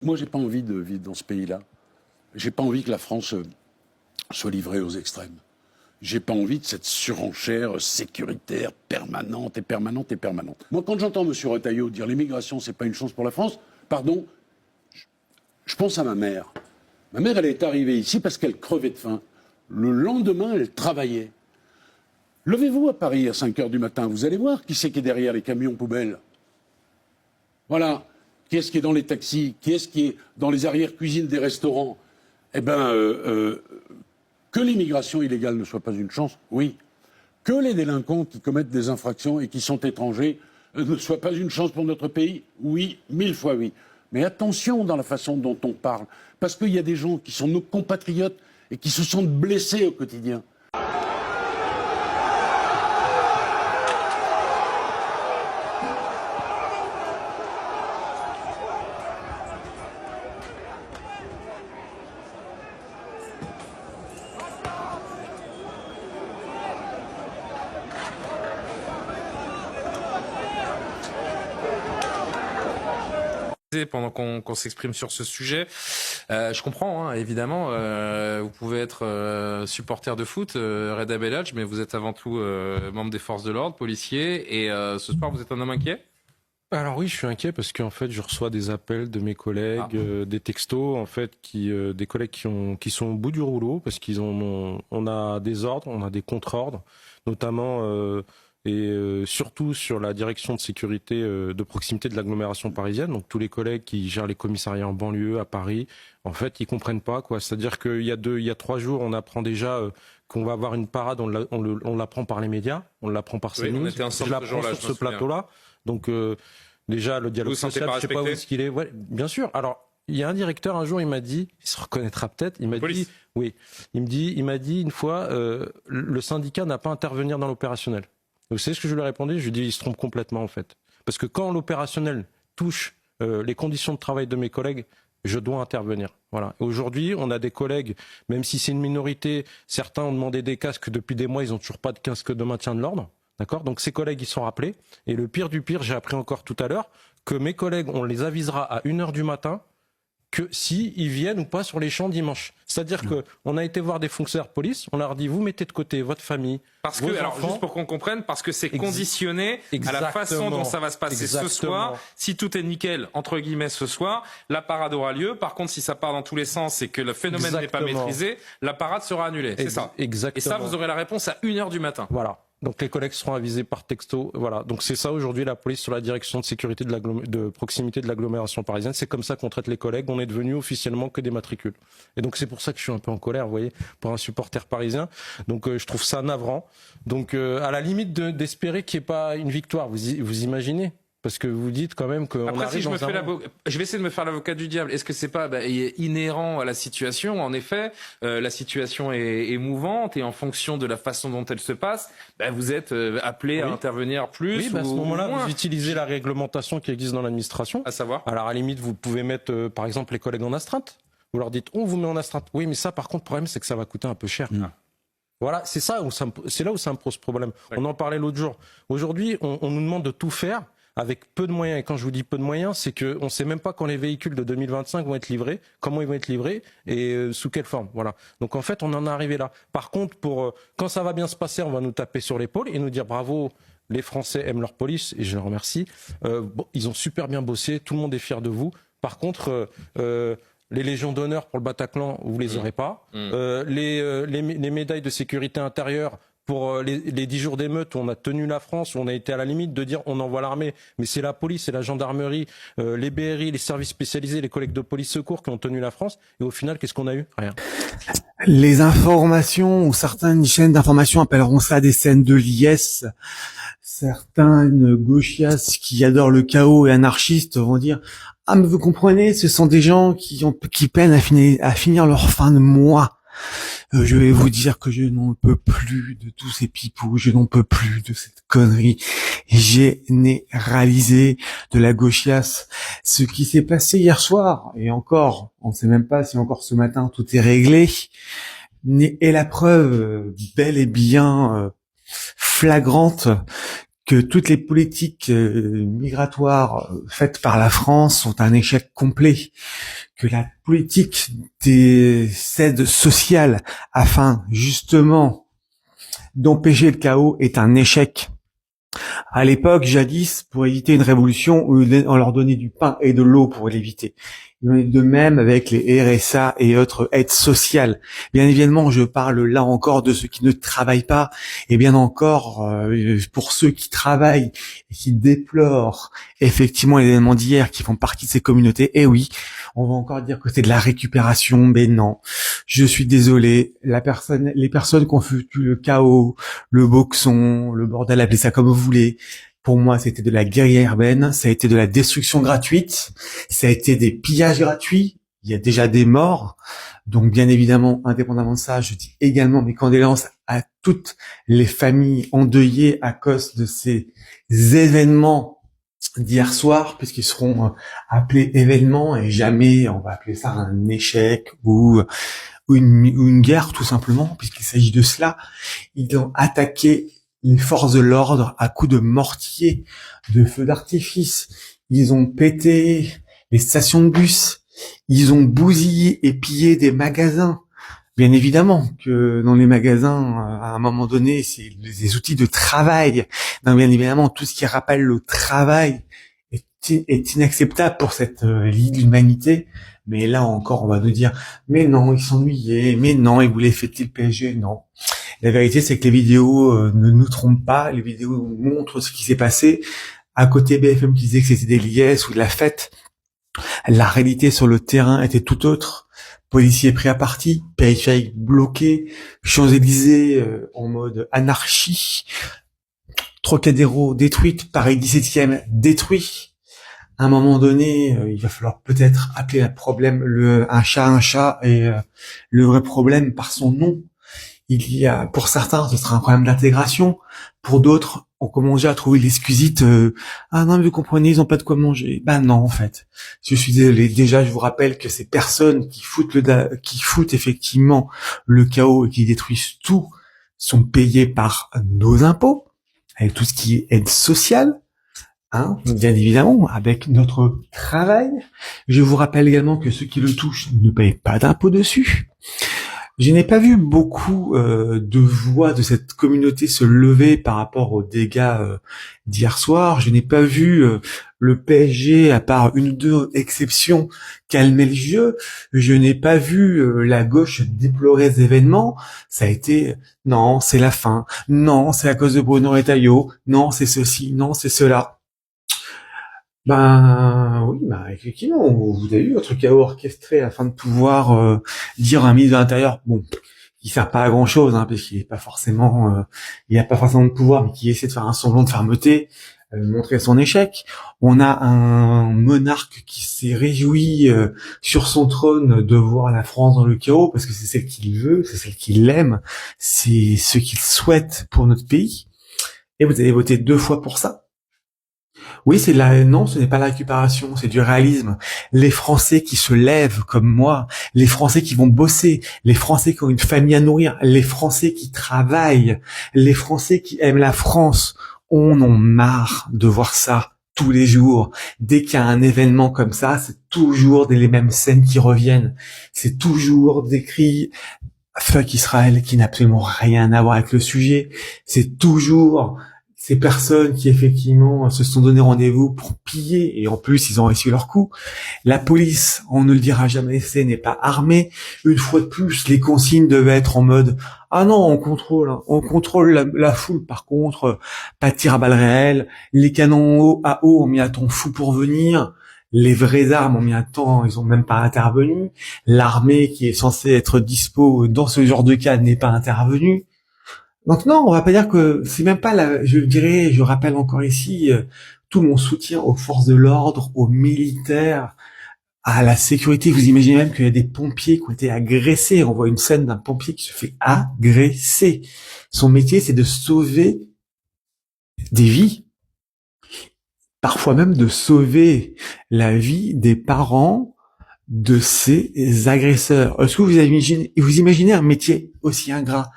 Moi, j'ai pas envie de vivre dans ce pays-là. J'ai pas envie que la France soit livrée aux extrêmes. J'ai pas envie de cette surenchère sécuritaire permanente et permanente et permanente. Moi, quand j'entends M. Retailleau dire l'immigration, c'est pas une chance pour la France, pardon, je pense à ma mère. Ma mère, elle est arrivée ici parce qu'elle crevait de faim. Le lendemain, elle travaillait. Levez-vous à Paris à 5 heures du matin, vous allez voir qui c'est qui est derrière les camions poubelles. Voilà. Qui est-ce qui est dans les taxis? Qui est-ce qui est dans les arrière-cuisines des restaurants? Eh bien, que l'immigration illégale ne soit pas une chance, oui. Que les délinquants qui commettent des infractions et qui sont étrangers ne soient pas une chance pour notre pays, oui, 1000 fois oui. Mais attention dans la façon dont on parle, parce qu'il y a des gens qui sont nos compatriotes et qui se sentent blessés au quotidien. Pendant qu'on s'exprime sur ce sujet, je comprends, hein, évidemment, vous pouvez être supporter de foot, Reda Bellach, mais vous êtes avant tout membre des forces de l'ordre, policier, et ce soir vous êtes un homme inquiet? Alors oui, je suis inquiet parce qu'en fait, je reçois des appels de mes collègues, des textos, en fait, des collègues qui sont au bout du rouleau parce on a des ordres, on a des contre-ordres, notamment surtout sur la direction de sécurité de proximité de l'agglomération parisienne. Donc tous les collègues qui gèrent les commissariats en banlieue à Paris, en fait, ils comprennent pas quoi. C'est-à-dire qu'il y a 3 jours, on apprend déjà qu'on va avoir une parade, on l'apprend par les médias, on l'apprend par CNews, on était ensemble je l'apprends sur ce plateau-là. Donc déjà le dialogue social, je sais pas où est-ce qu'il est. Ouais, bien sûr. Alors il y a un directeur un jour, il m'a dit, il se reconnaîtra peut-être, il m'a dit, oui, il m'a dit une fois, le syndicat n'a pas à intervenir dans l'opérationnel. Vous savez ce que je lui ai répondu? Je lui ai dit, il se trompe complètement en fait, parce que quand l'opérationnel touche les conditions de travail de mes collègues, je dois intervenir. Voilà. Aujourd'hui, on a des collègues, même si c'est une minorité, certains ont demandé des casques depuis des mois, ils n'ont toujours pas de casque de maintien de l'ordre. D'accord? Donc ces collègues, ils sont rappelés. Et le pire du pire, j'ai appris encore tout à l'heure que mes collègues, on les avisera à 1h du matin que ils viennent ou pas sur les champs dimanche. C'est-à-dire que on a été voir des fonctionnaires de police, on leur dit vous mettez de côté votre famille, parce que, alors juste pour qu'on comprenne, parce que c'est conditionné à la façon dont ça va se passer ce soir. Si tout est nickel entre guillemets ce soir, la parade aura lieu. Par contre, si ça part dans tous les sens et que le phénomène n'est pas maîtrisé, la parade sera annulée. C'est ça. Exactement. Et ça, vous aurez la réponse à 1h du matin. Voilà. Donc les collègues seront avisés par texto. Voilà. Donc c'est ça aujourd'hui la police sur la direction de sécurité de proximité de l'agglomération parisienne. C'est comme ça qu'on traite les collègues. On est devenu officiellement que des matricules. Et donc c'est pour ça que je suis un peu en colère, vous voyez, pour un supporter parisien. Donc je trouve ça navrant. Donc à la limite d'espérer qu'il n'y ait pas une victoire. Vous imaginez? Parce que vous dites quand même qu'on après, arrive si je vais essayer de me faire l'avocat du diable. Est-ce que c'est pas inhérent à la situation? En effet, la situation est émouvante et en fonction de la façon dont elle se passe, vous êtes appelé à intervenir plus. Oui, à ce moment-là, vous utilisez la réglementation qui existe dans l'administration. À savoir? Alors à la limite, vous pouvez mettre, par exemple, les collègues en astreinte. Vous leur dites, on vous met en astreinte. Oui, mais ça, par contre, le problème, c'est que ça va coûter un peu cher. Voilà, c'est là où ça me pose problème. On en parlait l'autre jour. Aujourd'hui, on nous demande de tout faire avec peu de moyens. Et quand je vous dis peu de moyens, c'est qu'on ne sait même pas quand les véhicules de 2025 vont être livrés, comment ils vont être livrés et sous quelle forme. Voilà. Donc en fait, on en est arrivé là. Par contre, quand ça va bien se passer, on va nous taper sur l'épaule et nous dire bravo. Les Français aiment leur police et je les remercie. Ils ont super bien bossé, tout le monde est fier de vous. Par contre, les légions d'honneur pour le Bataclan, vous les aurez pas. Les médailles de sécurité intérieure pour les 10 jours d'émeute où on a tenu la France, où on a été à la limite de dire on envoie l'armée, mais c'est la police, c'est la gendarmerie, les BRI, les services spécialisés, les collègues de police secours qui ont tenu la France. Et au final, qu'est-ce qu'on a eu? Rien. Les informations, ou certaines chaînes d'information appelleront ça des scènes de liesse. Certaines gauchias qui adorent le chaos et anarchistes vont dire « Ah, mais vous comprenez, ce sont des gens qui peinent à finir leur fin de mois. » Je vais vous dire que je n'en peux plus de tous ces pipous, je n'en peux plus de cette connerie généralisée de la gauchiasse. Ce qui s'est passé hier soir, et encore, on ne sait même pas si encore ce matin tout est réglé, est la preuve bel et bien flagrante que toutes les politiques migratoires faites par la France sont un échec complet, que la politique des aides sociales afin justement d'empêcher le chaos est un échec. À l'époque, jadis, pour éviter une révolution, on leur donnait du pain et de l'eau pour l'éviter. De même avec les RSA et autres aides sociales. Bien évidemment, je parle là encore de ceux qui ne travaillent pas, et bien encore pour ceux qui travaillent et qui déplorent effectivement les événements d'hier qui font partie de ces communautés. Et oui, on va encore dire que c'est de la récupération, mais non. Je suis désolé, les personnes qui ont foutu le chaos, le boxon, le bordel, appelez ça comme vous voulez. Pour moi, c'était de la guerre urbaine, ça a été de la destruction gratuite, ça a été des pillages gratuits, il y a déjà des morts. Donc, bien évidemment, indépendamment de ça, je dis également mes condoléances à toutes les familles endeuillées à cause de ces événements d'hier soir, puisqu'ils seront appelés événements et jamais on va appeler ça un échec ou une guerre, tout simplement, puisqu'il s'agit de cela. Ils ont attaqué les forces de l'ordre à coups de mortier, de feux d'artifice. Ils ont pété les stations de bus. Ils ont bousillé et pillé des magasins. Bien évidemment que dans les magasins, à un moment donné, c'est des outils de travail. Donc, bien évidemment, tout ce qui rappelle le travail est inacceptable pour cette ligue de l'humanité. Mais là encore, on va nous dire, mais non, ils s'ennuyaient, mais non, ils voulaient fêter le PSG, non. La vérité, c'est que les vidéos ne nous trompent pas. Les vidéos montrent ce qui s'est passé. À côté BFM qui disait que c'était des liesses ou de la fête, la réalité sur le terrain était tout autre. Policiers pris à partie, périphérique bloqué, Champs-Élysées en mode anarchie, Trocadéro détruite, Paris 17e détruit. À un moment donné, il va falloir peut-être appeler un chat et le vrai problème par son nom. Il y a, pour certains, ce sera un problème d'intégration. Pour d'autres, on commence déjà à trouver l'excusite. Ah non, mais vous comprenez, ils ont pas de quoi manger. Ben non, en fait. Je suis désolé. Déjà, je vous rappelle que ces personnes qui foutent effectivement le chaos et qui détruisent tout sont payées par nos impôts, avec tout ce qui est aide sociale. Hein, bien évidemment, avec notre travail. Je vous rappelle également que ceux qui le touchent ne payent pas d'impôts dessus. Je n'ai pas vu beaucoup de voix de cette communauté se lever par rapport aux dégâts d'hier soir. Je n'ai pas vu le PSG, à part une ou deux exceptions, calmer le jeu. Je n'ai pas vu la gauche déplorer ces événements. Ça a été « non, c'est la fin. Non, c'est à cause de Bruno Retailleau. Non, c'est ceci. Non, c'est cela. » Ben oui, effectivement, vous avez eu votre chaos orchestré afin de pouvoir dire à un ministre de l'Intérieur, bon, qui sert pas à grand chose, hein, parce qu'il est pas forcément, il a pas forcément de pouvoir, mais qui essaie de faire un semblant de fermeté, montrer son échec. On a un monarque qui s'est réjoui sur son trône de voir la France dans le chaos, parce que c'est celle qu'il veut, c'est celle qu'il aime, c'est ce qu'il souhaite pour notre pays. Et vous avez voté 2 fois pour ça. Oui, non, ce n'est pas la récupération, c'est du réalisme. Les Français qui se lèvent comme moi, les Français qui vont bosser, les Français qui ont une famille à nourrir, les Français qui travaillent, les Français qui aiment la France, on en a marre de voir ça tous les jours. Dès qu'il y a un événement comme ça, c'est toujours les mêmes scènes qui reviennent. C'est toujours des cris « fuck Israël » qui n'a absolument rien à voir avec le sujet. C'est toujours ces personnes qui effectivement se sont donné rendez-vous pour piller, et en plus ils ont réussi leur coup. La police, on ne le dira jamais assez, n'est pas armée. Une fois de plus, les consignes devaient être en mode « ah non, on contrôle la foule, par contre, pas de tir à balles réelles, les canons à eau ont mis un temps fou pour venir, les vraies armes ont mis un temps, ils ont même pas intervenu, l'armée qui est censée être dispo dans ce genre de cas n'est pas intervenue. » Donc non, on va pas dire que c'est même pas je rappelle encore ici tout mon soutien aux forces de l'ordre, aux militaires, à la sécurité. Vous imaginez même qu'il y a des pompiers qui ont été agressés. On voit une scène d'un pompier qui se fait agresser. Son métier, c'est de sauver des vies. Parfois même de sauver la vie des parents de ces agresseurs. Est-ce que vous imaginez un métier aussi ingrat?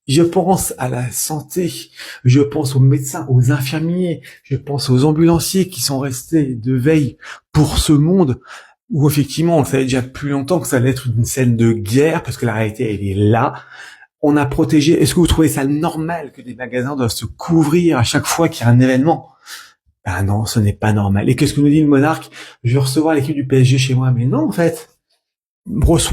Je pense à la santé, je pense aux médecins, aux infirmiers, je pense aux ambulanciers qui sont restés de veille pour ce monde où effectivement on savait déjà depuis longtemps que ça allait être une scène de guerre parce que la réalité elle est là. On a protégé. Est-ce que vous trouvez ça normal que des magasins doivent se couvrir à chaque fois qu'il y a un événement? Ben non, ce n'est pas normal. Et qu'est-ce que nous dit le monarque? Je vais recevoir l'équipe du PSG chez moi. Mais non, en fait.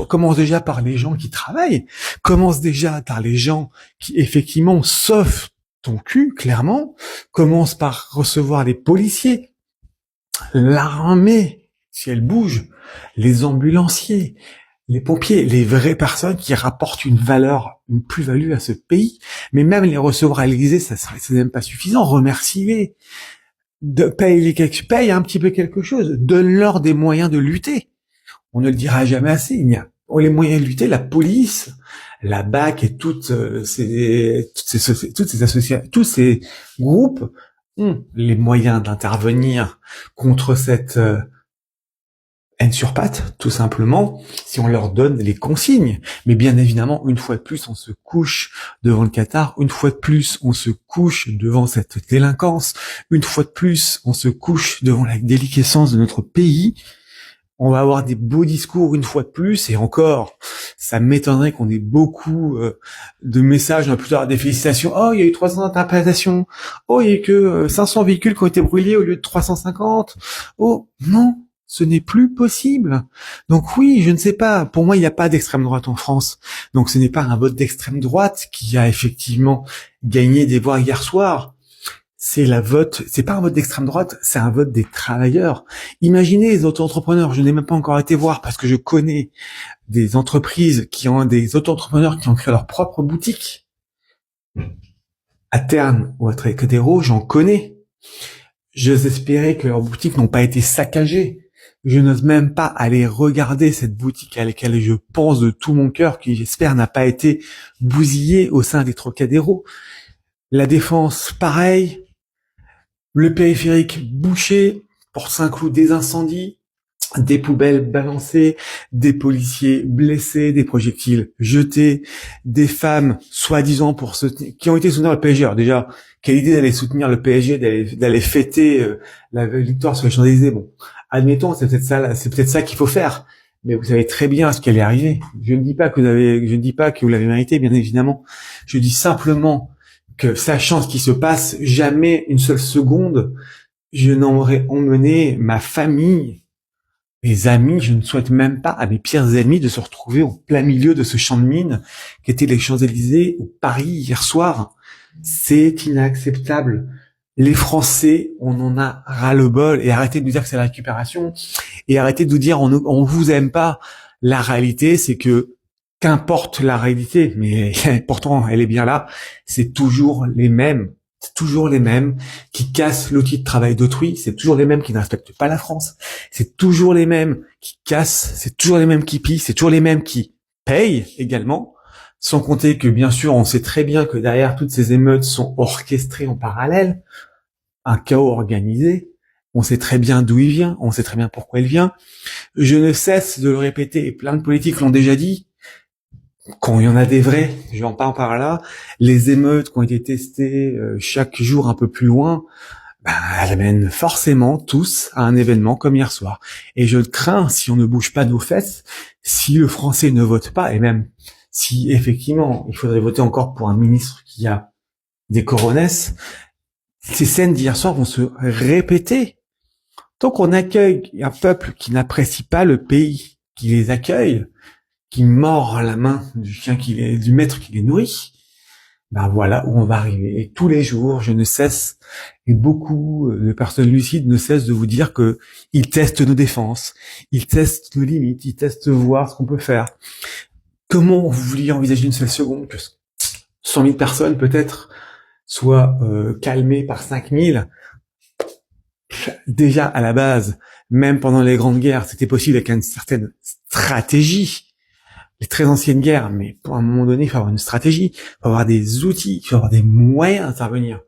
Commence déjà par les gens qui travaillent. Commence déjà par les gens qui, effectivement, sauvent ton cul, clairement. Commence par recevoir les policiers, l'armée, si elle bouge, les ambulanciers, les pompiers, les vraies personnes qui rapportent une valeur, une plus-value à ce pays. Mais même les recevoir à l'Élysée, c'est même pas suffisant. Remercie-les. Paye un petit peu quelque chose. Donne-leur des moyens de lutter. On ne le dira jamais assez. Il y a les moyens de lutter. La police, la BAC et tous ces associations, tous ces groupes ont les moyens d'intervenir contre cette haine sur pattes, tout simplement, si on leur donne les consignes. Mais bien évidemment, une fois de plus, on se couche devant le Qatar, une fois de plus, on se couche devant cette délinquance, une fois de plus, on se couche devant la déliquescence de notre pays. On va avoir des beaux discours une fois de plus, et encore, ça m'étonnerait qu'on ait beaucoup de messages, on va plutôt avoir des félicitations. Oh, il y a eu 300 interprétations. Oh, il y a eu que 500 véhicules qui ont été brûlés au lieu de 350. Oh, non. Ce n'est plus possible. Donc oui, je ne sais pas. Pour moi, il n'y a pas d'extrême droite en France. Donc ce n'est pas un vote d'extrême droite qui a effectivement gagné des voix hier soir. C'est pas un vote d'extrême droite, c'est un vote des travailleurs. Imaginez les auto-entrepreneurs. Je n'ai même pas encore été voir parce que je connais des entreprises des auto-entrepreneurs qui ont créé leur propre boutique. À Terne ou à Trocadéro, j'en connais. J'ose espérer que leurs boutiques n'ont pas été saccagées. Je n'ose même pas aller regarder cette boutique à laquelle je pense de tout mon cœur, qui j'espère n'a pas été bousillée au sein des Trocadéro. La Défense, pareil. Le périphérique bouché, Porte Saint-Cloud, des incendies, des poubelles balancées, des policiers blessés, des projectiles jetés, des femmes soi-disant qui ont été soutenir le PSG. Alors déjà, quelle idée d'aller soutenir le PSG, d'aller fêter la victoire sur les Champs-Élysées. Bon, admettons, c'est peut-être ça qu'il faut faire. Mais vous savez très bien ce qui allait arriver. Je ne dis pas que vous l'avez mérité, bien évidemment. Je dis simplement que sachant ce qui se passe, jamais une seule seconde, je n'aurais emmené ma famille, mes amis. Je ne souhaite même pas à mes pires ennemis de se retrouver au plein milieu de ce champ de mine qu'étaient les Champs-Élysées ou Paris hier soir. C'est inacceptable. Les Français, on en a ras-le-bol, et arrêtez de nous dire que c'est la récupération, et arrêtez de nous dire on vous aime pas. La réalité, c'est que qu'importe la réalité, mais pourtant elle est bien là, c'est toujours les mêmes qui cassent l'outil de travail d'autrui, c'est toujours les mêmes qui ne respectent pas la France, c'est toujours les mêmes qui cassent, c'est toujours les mêmes qui pillent, c'est toujours les mêmes qui payent également, sans compter que bien sûr on sait très bien que derrière toutes ces émeutes sont orchestrées en parallèle, un chaos organisé. On sait très bien d'où il vient, on sait très bien pourquoi il vient. Je ne cesse de le répéter, et plein de politiques l'ont déjà dit, quand il y en a des vrais, j'en parle par là, les émeutes qui ont été testées chaque jour un peu plus loin, elles amènent forcément tous à un événement comme hier soir. Et je crains, si on ne bouge pas nos fesses, si le Français ne vote pas, et même si effectivement il faudrait voter encore pour un ministre qui a des coronesses, ces scènes d'hier soir vont se répéter. Donc on accueille un peuple qui n'apprécie pas le pays qui les accueille, qui mord la main du maître qui les nourrit, voilà où on va arriver. Et tous les jours, je ne cesse, et beaucoup de personnes lucides ne cessent de vous dire que ils testent nos défenses, ils testent nos limites, ils testent voir ce qu'on peut faire. Comment vous vouliez envisager une seule seconde que 100 000 personnes peut-être soient calmées par 5 000? Déjà à la base, même pendant les grandes guerres, c'était possible avec une certaine stratégie. Les très anciennes guerres, mais pour un moment donné, il faut avoir une stratégie, il faut avoir des outils, il faut avoir des moyens d'intervenir.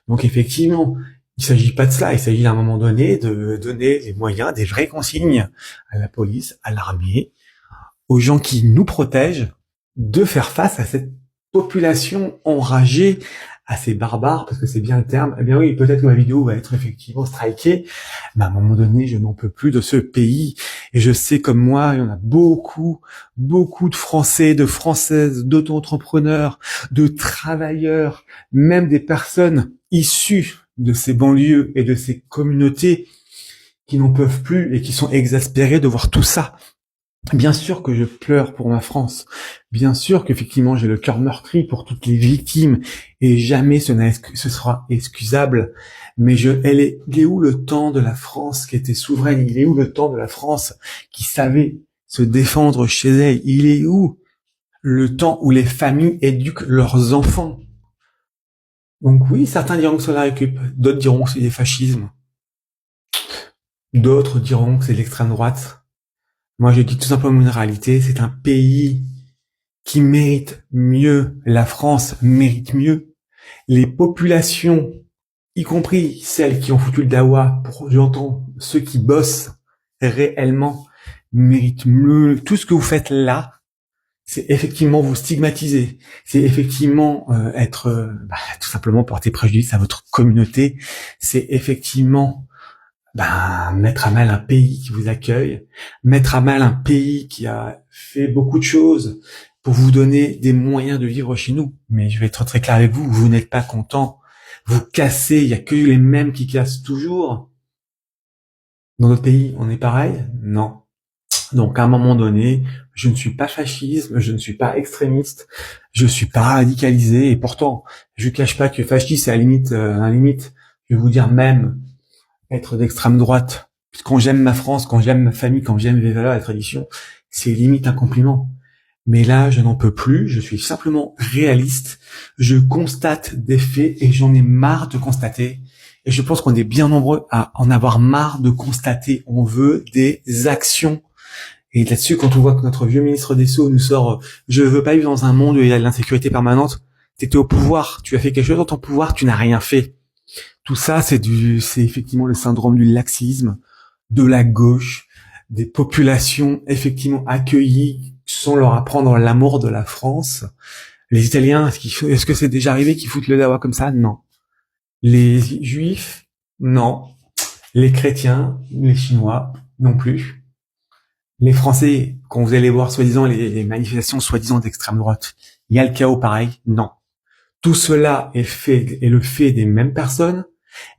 Donc effectivement, il s'agit pas de cela, il s'agit à un moment donné de donner les moyens, des vraies consignes à la police, à l'armée, aux gens qui nous protègent, de faire face à cette population enragée, assez barbare, parce que c'est bien le terme, eh bien oui, peut-être que ma vidéo va être effectivement strikée, mais à un moment donné, je n'en peux plus de ce pays, et je sais comme moi, il y en a beaucoup de Français, de Françaises, d'auto-entrepreneurs, de travailleurs, même des personnes issues de ces banlieues et de ces communautés qui n'en peuvent plus et qui sont exaspérés de voir tout ça. Bien sûr que je pleure pour ma France. Bien sûr qu'effectivement j'ai le cœur meurtri pour toutes les victimes et jamais ce sera excusable. Mais il est où le temps de la France qui était souveraine? Il est où le temps de la France qui savait se défendre chez elle? Il est où le temps où les familles éduquent leurs enfants? Donc oui, certains diront que c'est la récup, d'autres diront que c'est des fascismes, d'autres diront que c'est l'extrême droite. Moi, je dis tout simplement une réalité, c'est un pays qui mérite mieux, la France mérite mieux. Les populations, y compris celles qui ont foutu le dawa, j'entends ceux qui bossent réellement, méritent mieux. Tout ce que vous faites là, c'est effectivement vous stigmatiser, c'est effectivement tout simplement porter préjudice à votre communauté, c'est effectivement mettre à mal un pays qui vous accueille, mettre à mal un pays qui a fait beaucoup de choses pour vous donner des moyens de vivre chez nous. Mais je vais être très clair avec vous, vous n'êtes pas content, vous cassez, il y a que les mêmes qui cassent toujours. Dans notre pays, on est pareil? Non. Donc à un moment donné, je ne suis pas fasciste, je ne suis pas extrémiste, je suis pas radicalisé, et pourtant, je cache pas que fasciste, c'est à la limite, je vais vous dire même, être d'extrême droite. Quand j'aime ma France, quand j'aime ma famille, quand j'aime les valeurs et la tradition, c'est limite un compliment. Mais là, je n'en peux plus, je suis simplement réaliste, je constate des faits et j'en ai marre de constater. Et je pense qu'on est bien nombreux à en avoir marre de constater. On veut des actions. Et là-dessus, quand on voit que notre vieux ministre des Sceaux nous sort « Je veux pas vivre dans un monde où il y a de l'insécurité permanente », t'étais au pouvoir, tu as fait quelque chose dans ton pouvoir, tu n'as rien fait. Tout ça, c'est effectivement le syndrome du laxisme, de la gauche, des populations effectivement accueillies sans leur apprendre l'amour de la France. Les Italiens, est-ce que c'est déjà arrivé qu'ils foutent le dawa comme ça? Non. Les Juifs? Non. Les chrétiens, les Chinois, non plus. Les Français, quand vous allez voir soi-disant les manifestations soi-disant d'extrême droite, il y a le chaos pareil? Non. Tout cela est le fait des mêmes personnes,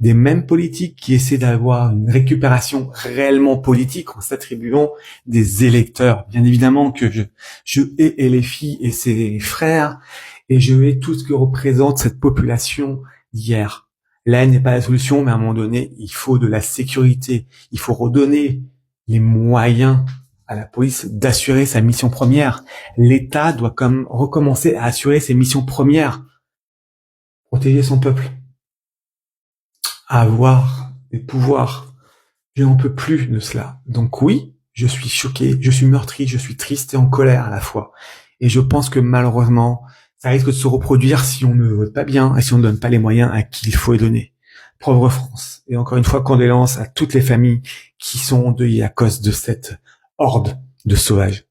des mêmes politiques qui essaient d'avoir une récupération réellement politique en s'attribuant des électeurs. Bien évidemment que je hais LFI et ses frères, et je hais tout ce que représente cette population d'hier. La haine n'est pas la solution, mais à un moment donné, il faut de la sécurité. Il faut redonner les moyens à la police d'assurer sa mission première. L'État doit comme recommencer à assurer ses missions premières. Protéger son peuple. Avoir des pouvoirs. Je n'en peux plus de cela. Donc oui, je suis choqué, je suis meurtri, je suis triste et en colère à la fois. Et je pense que malheureusement, ça risque de se reproduire si on ne vote pas bien et si on ne donne pas les moyens à qui il faut les donner. Pauvre France. Et encore une fois, condoléances à toutes les familles qui sont endeuillées à cause de cette horde de sauvages.